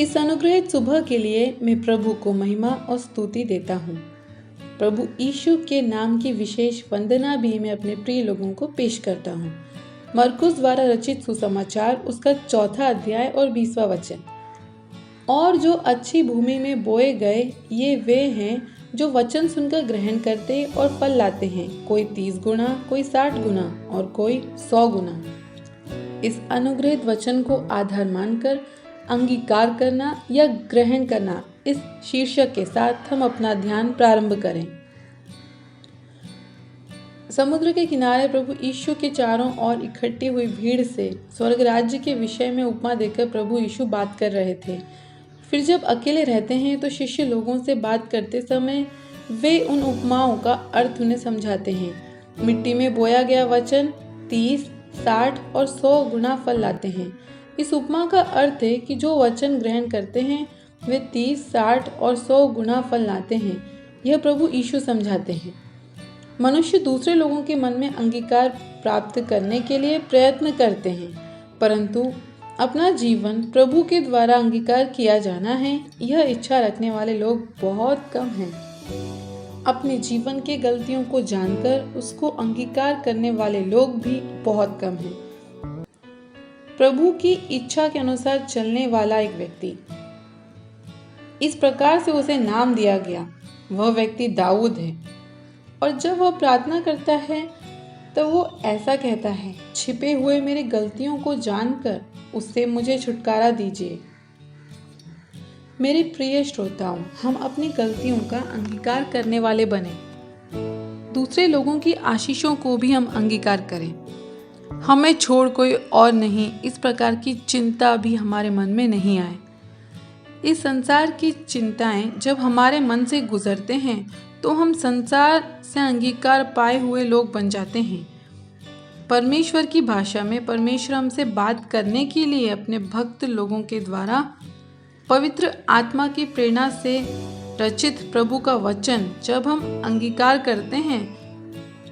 इस अनुग्रहित सुबह के लिए मैं प्रभु को महिमा और स्तुति देता हूँ। प्रभु यीशु के नाम की विशेष वंदना भी मैं अपने प्रिय लोगों को पेश करता हूँ। मरकुस द्वारा रचित सुसमाचार उसका 4 अध्याय और 20वां वचन। और जो अच्छी भूमि में बोए गए ये वे हैं जो वचन सुनकर ग्रहण करते और फल लाते हैं, कोई 30 गुना, कोई 60 गुना और कोई 100 गुना। इस अनुग्रहित वचन को आधार मानकर अंगीकार करना या ग्रहण करना, इस शीर्षक के साथ हम अपना ध्यान प्रारंभ करें। समुद्र के किनारे प्रभु यीशु के चारों ओर इकट्ठी हुई भीड़ से स्वर्ग राज्य के विषय में उपमा देकर प्रभु यीशु बात कर रहे थे। फिर जब अकेले रहते हैं तो शिष्य लोगों से बात करते समय वे उन उपमाओं का अर्थ उन्हें समझाते हैं। मिट्टी में बोया गया वचन 30, 60 और 100 गुना फल लाते हैं। इस उपमा का अर्थ है कि जो वचन ग्रहण करते हैं वे 30, 60 और 100 गुना फल लाते हैं। यह प्रभु यीशु समझाते हैं। मनुष्य दूसरे लोगों के मन में अंगीकार प्राप्त करने के लिए प्रयत्न करते हैं, परंतु अपना जीवन प्रभु के द्वारा अंगीकार किया जाना है, यह इच्छा रखने वाले लोग बहुत कम हैं। अपने जीवन के गलतियों को जानकर उसको अंगीकार करने वाले लोग भी बहुत कम हैं। प्रभु की इच्छा के अनुसार चलने वाला एक व्यक्ति, इस प्रकार से उसे नाम दिया गया, वह व्यक्ति दाऊद है। और जब वह प्रार्थना करता है तो वो ऐसा कहता है, छिपे हुए मेरी गलतियों को जानकर उससे मुझे छुटकारा दीजिए। मेरे प्रिय श्रोताओं, हम अपनी गलतियों का अंगीकार करने वाले बने। दूसरे लोगों की आशीषों को भी हम अंगीकार करें। हमें छोड़ कोई और नहीं, इस प्रकार की चिंता भी हमारे मन में नहीं आए। इस संसार की चिंताएं जब हमारे मन से गुजरते हैं तो हम संसार से अंगीकार पाए हुए लोग बन जाते हैं। परमेश्वर की भाषा में परमेश्वर हमसे बात करने के लिए अपने भक्त लोगों के द्वारा पवित्र आत्मा की प्रेरणा से रचित प्रभु का वचन जब हम अंगीकार करते हैं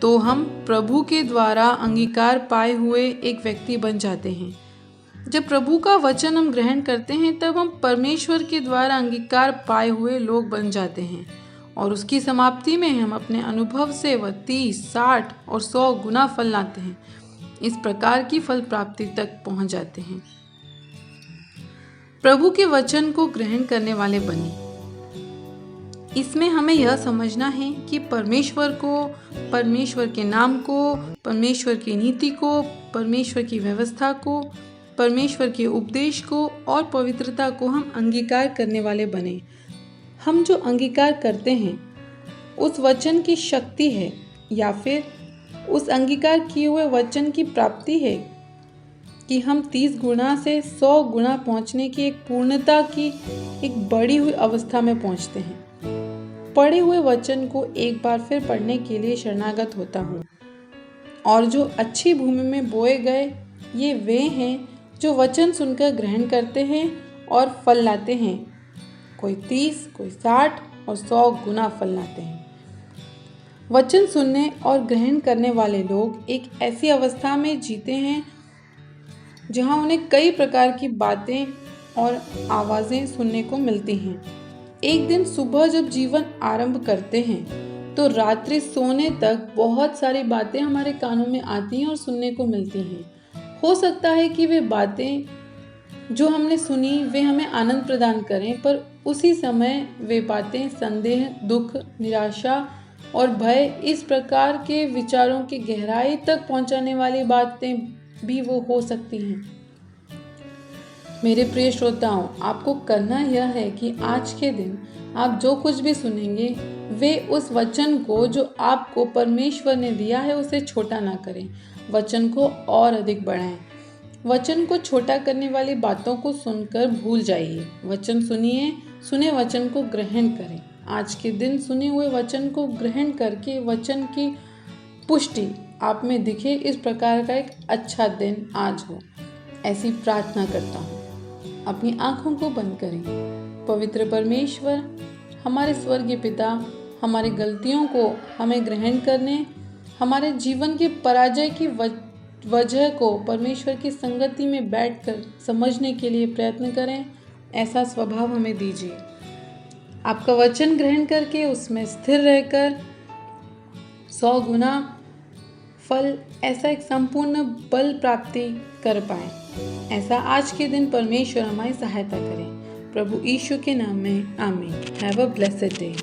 तो हम प्रभु के द्वारा अंगीकार पाए हुए एक व्यक्ति बन जाते हैं। जब प्रभु का वचन हम ग्रहण करते हैं तब हम परमेश्वर के द्वारा अंगीकार पाए हुए लोग बन जाते हैं और उसकी समाप्ति में हम अपने अनुभव से वह 30, 60 और 100 गुना फल लाते हैं। इस प्रकार की फल प्राप्ति तक पहुंच जाते हैं। प्रभु के वचन को ग्रहण करने वाले बने। इसमें हमें यह समझना है कि परमेश्वर को, परमेश्वर के नाम को, परमेश्वर की नीति को, परमेश्वर की व्यवस्था को, परमेश्वर के उपदेश को और पवित्रता को हम अंगीकार करने वाले बने। हम जो अंगीकार करते हैं उस वचन की शक्ति है या फिर उस अंगीकार किए हुए वचन की प्राप्ति है कि हम 30 गुना से 100 गुना पहुंचने की एक पूर्णता की एक बढ़ी हुई अवस्था में पहुंचते हैं। पढ़े हुए वचन को एक बार फिर पढ़ने के लिए शरणागत होता हूँ। और जो अच्छी भूमि में बोए गए ये वे हैं जो वचन सुनकर ग्रहण करते हैं और फल लाते हैं, कोई 30, कोई 60 और 100 गुना फल लाते हैं। वचन सुनने और ग्रहण करने वाले लोग एक ऐसी अवस्था में जीते हैं जहां उन्हें कई प्रकार की बातें और आवाज़ें सुनने को मिलती हैं। एक दिन सुबह जब जीवन आरंभ करते हैं तो रात्रि सोने तक बहुत सारी बातें हमारे कानों में आती हैं और सुनने को मिलती हैं। हो सकता है कि वे बातें जो हमने सुनी वे हमें आनंद प्रदान करें, पर उसी समय वे बातें संदेह, दुख, निराशा और भय, इस प्रकार के विचारों की गहराई तक पहुंचाने वाली बातें भी वो हो सकती हैं। मेरे प्रिय श्रोताओं, आपको करना यह है कि आज के दिन आप जो कुछ भी सुनेंगे वे उस वचन को जो आपको परमेश्वर ने दिया है उसे छोटा ना करें, वचन को और अधिक बढ़ाएं। वचन को छोटा करने वाली बातों को सुनकर भूल जाइए। वचन सुनिए, सुने वचन को ग्रहण करें। आज के दिन सुने हुए वचन को ग्रहण करके वचन की पुष्टि आप में दिखे, इस प्रकार का एक अच्छा दिन आज हो, ऐसी प्रार्थना करता हूँ। अपनी आंखों को बंद करें। पवित्र परमेश्वर, हमारे स्वर्गीय पिता, हमारी गलतियों को हमें ग्रहण करने, हमारे जीवन के पराजय की वजह को परमेश्वर की संगति में बैठकर समझने के लिए प्रयत्न करें ऐसा स्वभाव हमें दीजिए। आपका वचन ग्रहण करके उसमें स्थिर रहकर 100 गुना फल, ऐसा एक संपूर्ण बल प्राप्ति कर पाए, ऐसा आज के दिन परमेश्वर हमारी सहायता करें। प्रभु यीशु के नाम में आमीन। Have a blessed day.